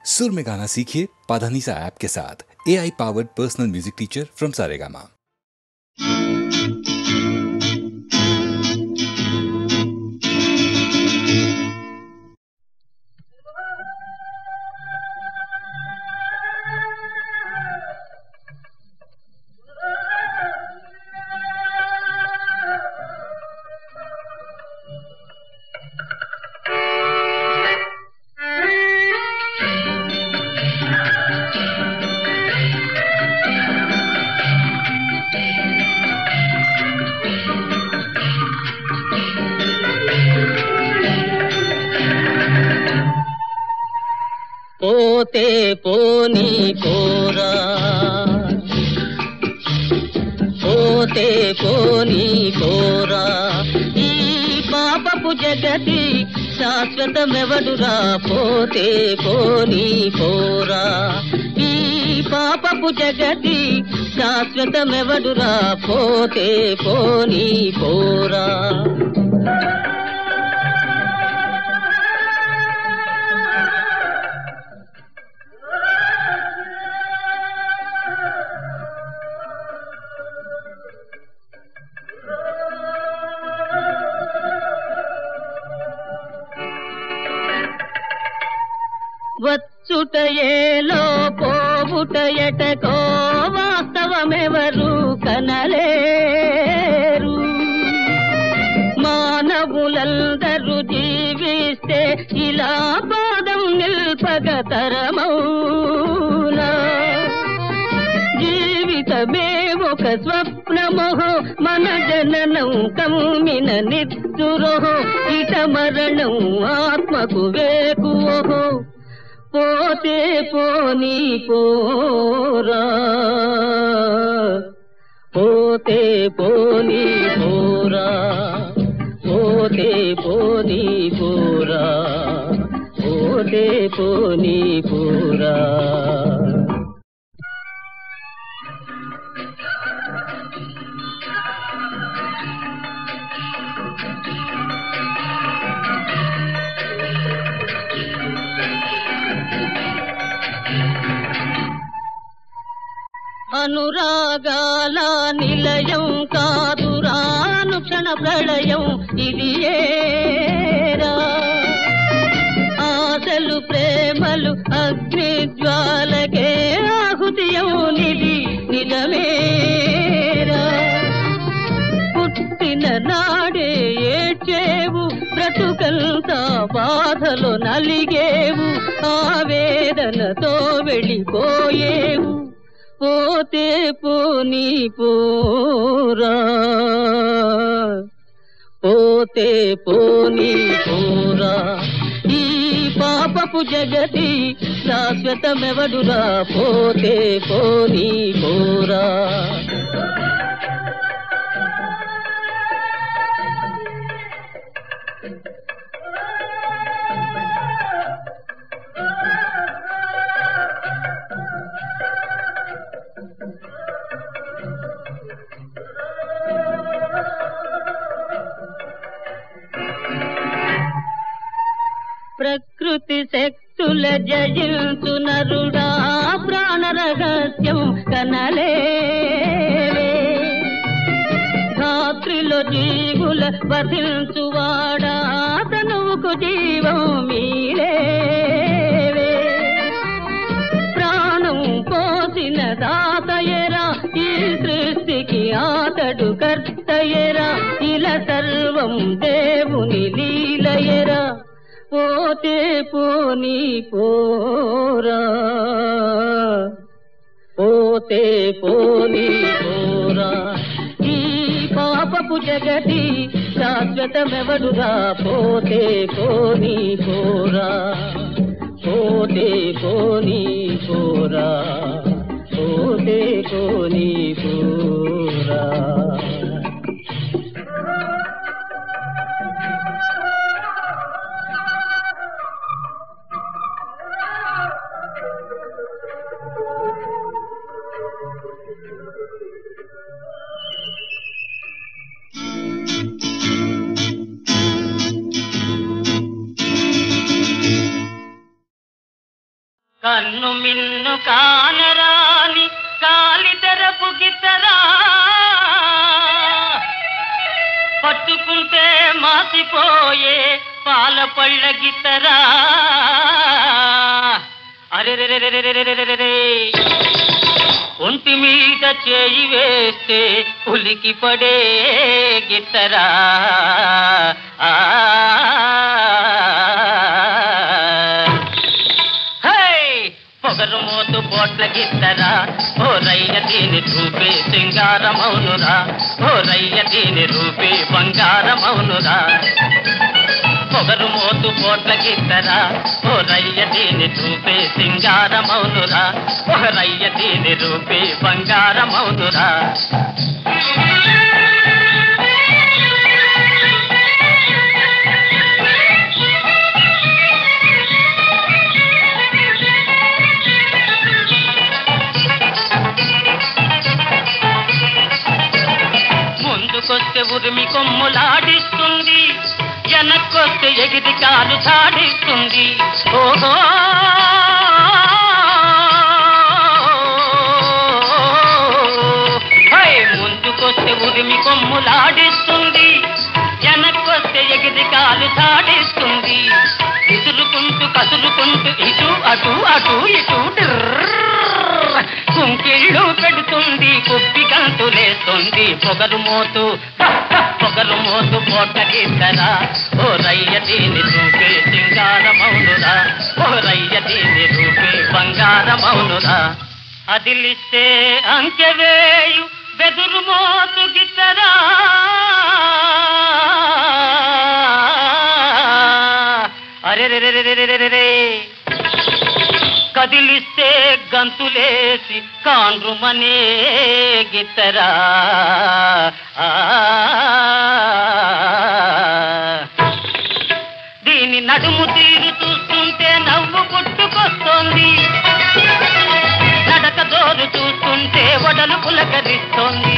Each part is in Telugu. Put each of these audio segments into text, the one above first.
सुर में गाना सीखिए पाधानीसा ऐप के साथ। AI powered personal music teacher from Saregama. పోతే పోనీ పోరా, పోతే పోనీ పోరా, ఈ పాపపు జగతి శాశ్వతమెవడురా. పోతే పోనీ పోరా, ఈ పాపపు జగతి శాశ్వతమెవడురా. పోతే పోనీ పోరా. వచ్చుటయేలో పోవుటయటకో వాస్తవమెవరు కనలేరు. మానవులందరూ జీవిస్తే ఇలా పాదం నిల్పగతరమౌనా. జీవితమే ఒక స్వప్నమోహో, మన జననం కమ్మిన నిద్దురోహో, ఇట మరణం ఆత్మకు వేకువోహో. పోతే పోనీ పోరా, పోతే పోనీ పోరా, పోతే పోనీ పోరా, పోతే పోనీ పోరా. అనురాగాల నిలయం కాదురా అనుక్షణ ప్రళయం ఇది ఏరా. ఆశలు ప్రేమలు అగ్ని జ్వాలకే ఆహుతియౌనిది నిజమేరా. పుట్టిన నాడే ఏడ్చేవు, బ్రతుకంతా బాధలో నలిగేవు, ఆవేదనతో వెళ్ళిపోయేవు. పోతే పోనీ పోరా, పోతే పోనీ పోరా, ఈ పాపపు జగతి శాశ్వతమెవడురా. పోతే పోనీ పోరా. ప్రకృతి శక్తుల జయించు నరుడా ప్రాణ రహస్యం కనలేవే. ధాత్రిలో జీవుల వధించువాడా తనువుకు జీవం మీరేవే. ప్రాణం పోసిన దాతయరా, ఈ సృష్టికి ఆతడు కర్తయరా, ఇలా సర్వం దేవుని లీలయరా. పోతే పోనీ పోరా, పోతే పోనీ పోరా, ఈ పాపపు జగతి శాశ్వతమెవడురా. పోతే పోనీ పోరా, పోతే పోనీ పోరా, పోతే పోనీ పోరా. కన్ను మిన్ను కానరాని కాలితెరపు గిత్తరా పట్టుకుంటే మాసిపోయే పాల పళ్ళ గిత్తరా అరెరెరెరెరెరెరెరెరె ఒంటి మీద చేయి వేస్తే ఉలికి పడే గిత్తరా పొగరు మోతు బోట్ల గిత్తరా ఓ రయ్య దీని రూపే సింగారమౌనురా ఓ రయ్య దీని రూపే బంగారమౌనురా పొగరు మోతు బోట్ల గిత్తరా ఓ రయ్య దీని రూపే సింగారమౌనురా ఓ రయ్య దీని రూపే బంగారమౌనురా ముందుకొస్తే ఉరిమి కొమ్ములాడిస్తుంది వెనక్కొస్తే ఎగిరి కాలు చాడిస్తుంది ఓహో ముందుకొస్తే ఉరిమి కొమ్ములాడిస్తుంది వెనక్కొస్తే ఎగిరి కాలు చాడిస్తుంది విసురుకుంటూ కసురుకుంటూ ఇటు అటు అటు ఇటు కుంకిళ్ళు పెడుతుంది కుప్పి గంతులేస్తుంది పొగరు మోతు బోట్ల గిత్తరా ఓ రయ్య దీని రూపే సింగారమౌనురా ఓ రయ్య దీని రూపే బంగారమౌనురా అదిలిస్తే అంకెవేయు బెదురు మోతు గిత్తరా అరెరెరెరెరెరెరె కదిలిస్తే గంతులేసి కాండ్రుమనే గిత్తరా దీని నడుము తీరు చూస్తుంటే నవ్వు పుట్టుకొస్తోంది నడక దోరు చూస్తుంటే వడలు పులకరిస్తోంది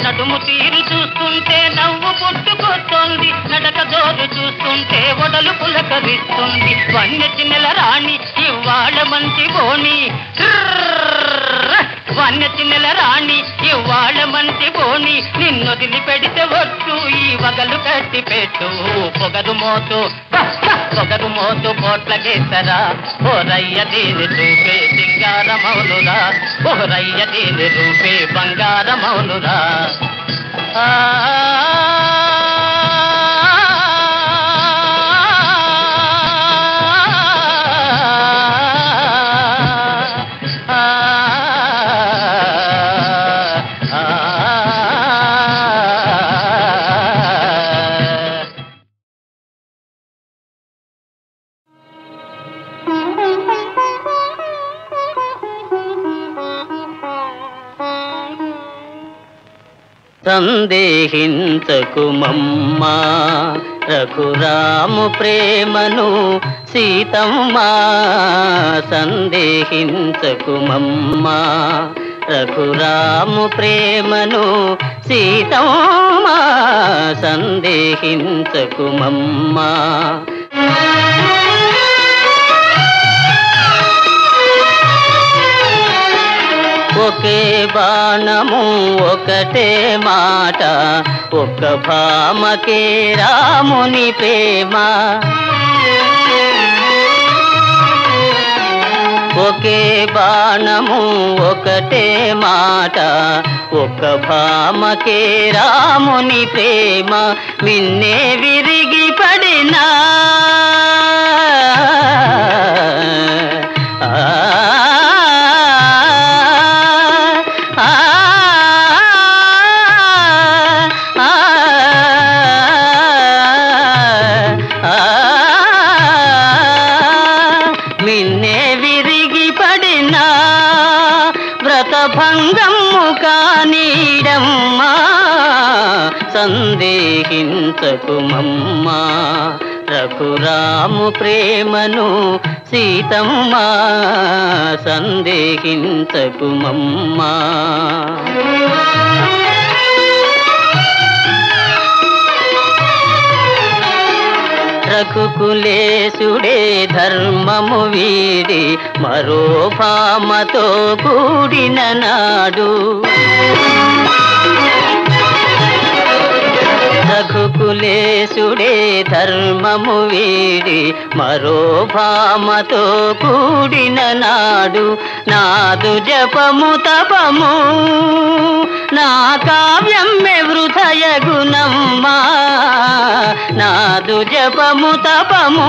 నడుము తీరు చూస్తుంటే నవ్వు పుట్టుకొస్తోంది నడక దోరు చూస్తుంటే వడలు పులకరిస్తుంది వన్యచి నెల రాణి ఇవాళ మంచి బోని వన్యచి నెల రాణి ఇవాళ మంచి బోని నిన్నొదిలి పెడితే వద్దు ఈ వగలు కట్టి పెట్టు పొగరు మోతు బోట్ల గిత్తరా ఓ రయ్య దీని రూపే సింగారమౌనురా ఓ రయ్య దీని రూపే బంగారమౌనురా సందేహించకు మమ్మా రఘురాము ప్రేమను సీతమ్మా సందేహించకు మమ్మా రఘురాము ప్రేమను సీతమ్మా సందేహించకు మమ్మా ఒకే బాణము ఒకటే మాట ఒక భామకే రాముని ప్రేమ ఒకే బాణము ఒకటే మాట ఒక భామకే రాముని ప్రేమ మిన్నే విరిగి పడినా వ్రతభంగము కానీడమ్మా సందేహించకు మమ్మా రఘురాము ప్రేమను సీతమ్మా సందేహించకు మమ్మా రఘుకులేశుడే ధర్మము వీడి మరో భామతో కూడిన నాడు రఘుకులేశుడే ధర్మము వీడి మరో భామతో కూడిన నాడు నాదు జపము తపము నా కావ్యమ్మె వృథయ గుణమ్మా నాదు జపము తపము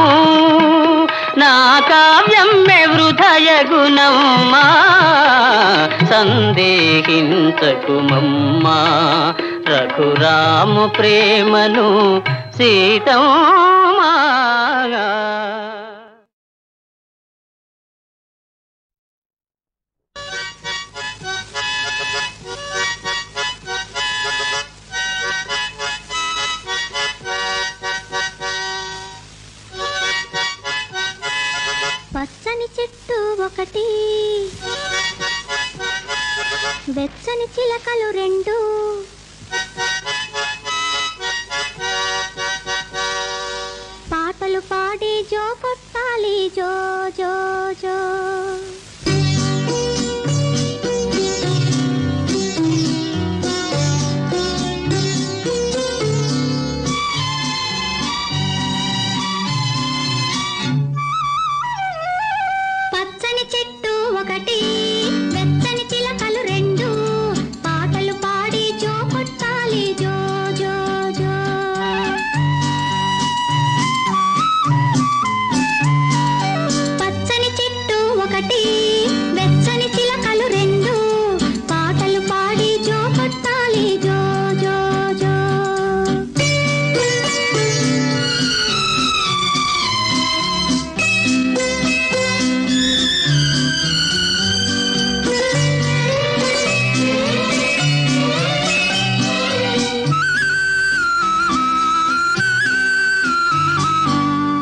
నా కావ్యమ్మె వృథయ గుణమ్మా సందేహించకుమమ్మా రఘురాము ప్రేమను సీతమ్మా పచ్చని చెట్టు ఒకటి వెచ్చని చిలకలు రెండు పాటలు పాడి జో కొట్టాలి జో జో జో పచ్చని చెట్టు ఒకటి వెచ్చని చిలకలు రెండు పాటలు పాడి జో కొట్టాలి జో జో జో పచ్చని చెట్టు ఒకటి వెచ్చని చిలకలు రెండు పాటలు పాడి జో కొట్టాలి జో జో జో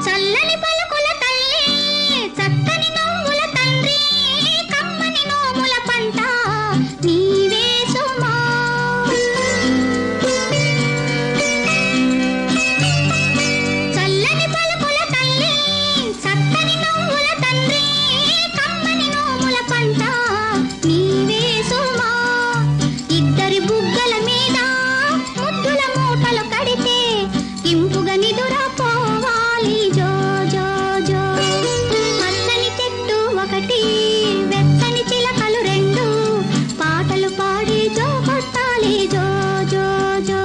చల్లని పలుకుల తల్లి చక్కని నవ్వుల తండ్రి కమ్మని నోముల పంట నీవే సుమా చల్లని పలుకుల తల్లి చక్కని నవ్వుల తండ్రి కమ్మని నోముల పంట నీవే సుమా ఇద్దరి బుగ్గల మీద ముద్దుల మూటలు కడితే ఇంపుగా నిదురా పోవాలి జో జో జో పచ్చని చెట్టు ఒకటి వెచ్చని చిలకలు రెండు పాటలు పాడి జో కొట్టాలి జో జో జో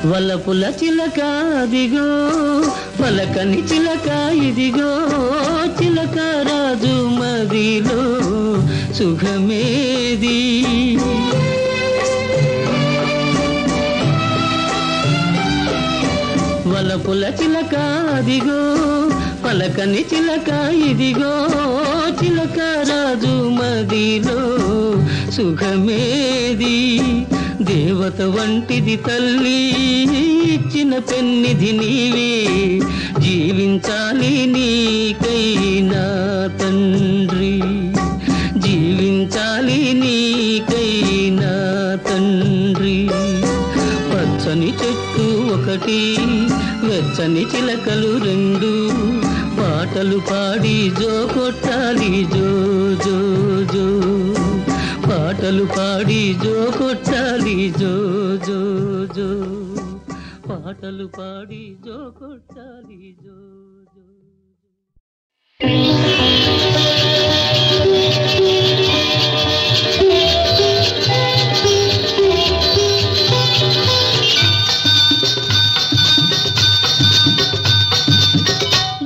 వలపుల చిలక అదిగో పలకని చిలక ఇదిగో చిలక రాజు మదిలో సుఖమేది వలపుల చిలక అదిగో పలకని చిలక ఇదిగో చిలక రాజు మదిలో సుఖమేది దేవత వంటిది తల్లి ఇచ్చిన పెన్నిధి నీవే జీవించాలి నీకైనా తండ్రి జీవించాలి నీకైనా తండ్రి పచ్చని చెట్టు ఒకటి వెచ్చని చిలకలు రెండు పాటలు పాడి జో కొట్టాలి జో జో జో పాటలు పాడి జో కొట్టాలి జో జో జో పాటలు పాడి జో కొట్టాలి జో జో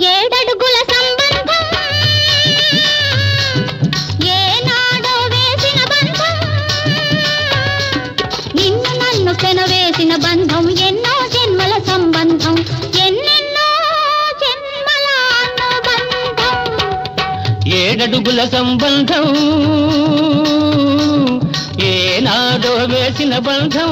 ఏడడుగుల సంబంధం ఏనాడో వేసిన బంధం నిన్ను నన్ను పెనవేసిన బంధం ఎన్నో జన్మల సంబంధం ఎన్నెన్నో జన్మల అనుబంధం ఏడడుగుల సంబంధం ఏనాడో వేసిన బంధం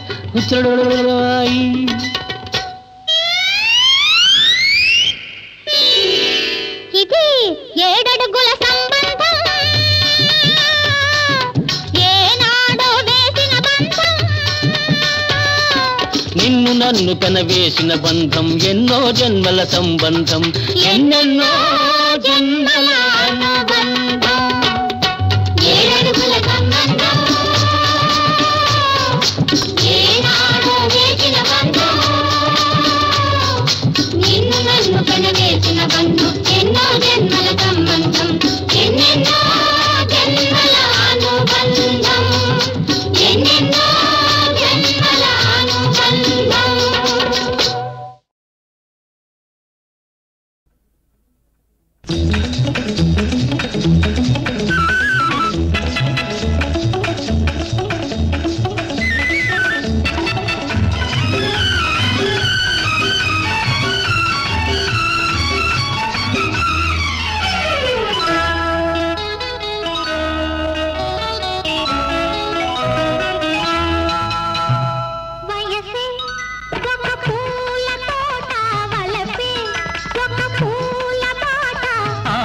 ఇది 7 అడుగుల సంబంధం, ఏనాడో వేసిన బంధం. నిన్ను నన్ను కనవేసిన బంధం, ఎన్నో జన్మల సంబంధం, ఎన్నెన్నో జన్మల అనుబంధం. 7 అడుగుల సంబంధం, ఏనాడో వేసిన బంధం. నిన్ను నన్ను కనవేసిన బంధం, ఎన్నో జన్మల సంబంధం, ఎన్నెన్నో జన్మల అనుబంధం, ఎన్నెన్నో జన్మల అనుబంధం.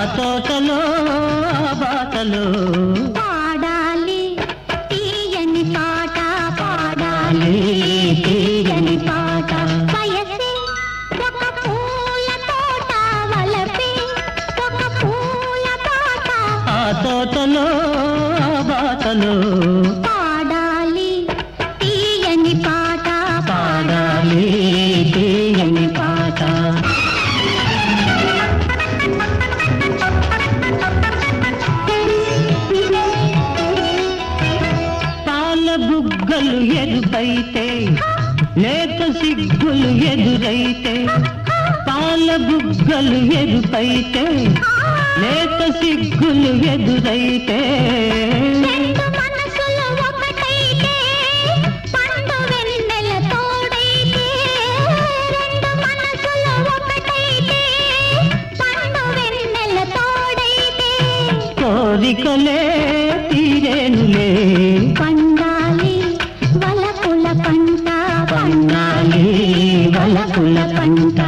తోటలో ఆ బాటలో పాడాలి తీయని పాట పాడాలి తీయని పాట వయసే ఒక పూల తోట వలపే ఒక పూల పాట ఆ తోటలో ఆ బాటలో పాడాలి తీయని పాట పాడాలి తీయని పాట పాల బుగ్గలు ఎరుపైతే లేత సిగ్గులు ఎదురైతే పాల బుగ్గలు ఎరుపైతే లేత సిగ్గులు ఎదురైతే రెండు మనసులు ఒకటైతే పండు వెన్నెల తోడైతే రెండు మనసులు ఒకటైతే పండు వెన్నెల తోడైతే కోరికలే తీరేనులే పండాలి వలపుల పంట పండాలి వలపుల పంట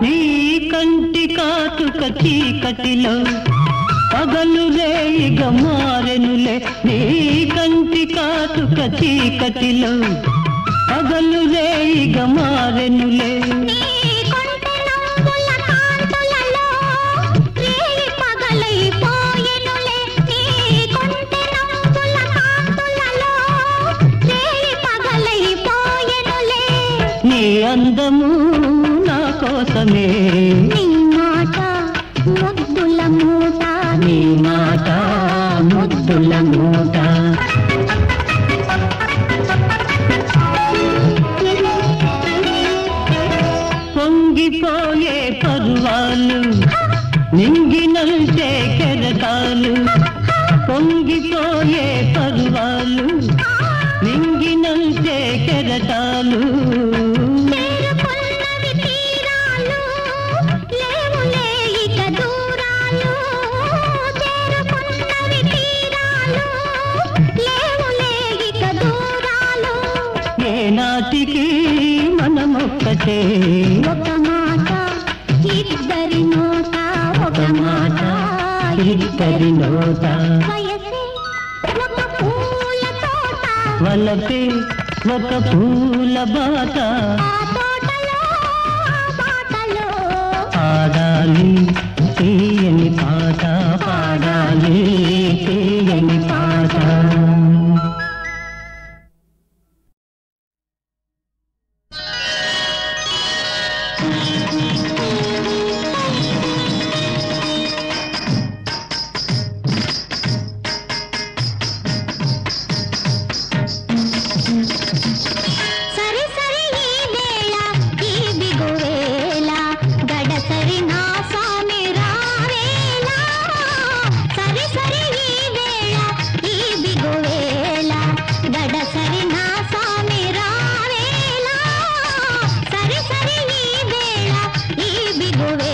నీ కంటి కాటుక చీకటిలో పగలు రేయిగ మారెనులే నీ కంటి కాటుక చీకటిలో పగలు రేయిగ మారెనులే నీ కొంటె నవ్వుల కాంతులలో రేయి పగలైపోయెనులే నీ కొంటె నవ్వుల కాంతులలో రేయి పగలైపోయెనులే నీ అందము నా కోసమే నీ మాట ముద్దుల మూట నీ మాట ముద్దుల మూట పొంగిపోయే పరువాలు నింగినంటే కెరటాలు పొంగిపోయే పరువాలు నింగినంటే కెరటాలు చేరుకున్నవి తీరాలు లేవులే ఇక దూరాలు చేరుకున్నవి తీరాలు లేవులే ఇక దూరాలు ఏనాటికి మనమొక్కటే ఒక మాట ఇద్దరి నోట ఒక మాట ఇద్దరి నోట వయసే ఒక పూల తోట వలపే ఒక పూల బాట ఆ తోటలో ఆ బాటలో పాడాలి తీయని పాట పాడాలి తీయని పాట సరి సరి ఈ వేళ ఈ బిగువేళ గడసరి నా స్వామి రావేళ సరి సరి ఈ వేళ ఈ బిగువేళ గడసరి నా స్వామి రావేళ సరి సరి ఈ వేళ ఈ బిగువేళ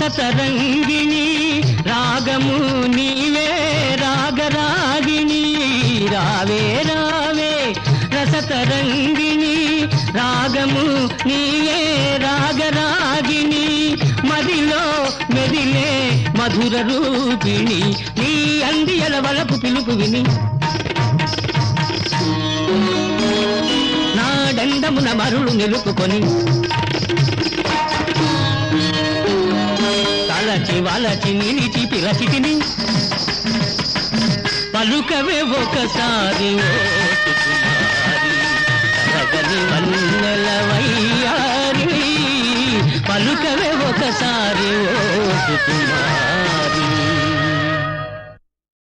రసతరంగిణి రాగము నీవే రాగరాగిణి రావే రావే రసతరంగిణి రాగము నీవే రాగరాగిణి మదిలో మెదిలే మధుర రూపిణి నీ అందియల వలపు పిలుపు విని నా దండమున మరులు నిలుపుకొని తలచి వలచి నిలిచి పిలచితిని పలుకవే ఒకసారి తరగని వన్నెల వయ్యారి పలుకవే ఒకసారి ఓ కుమారి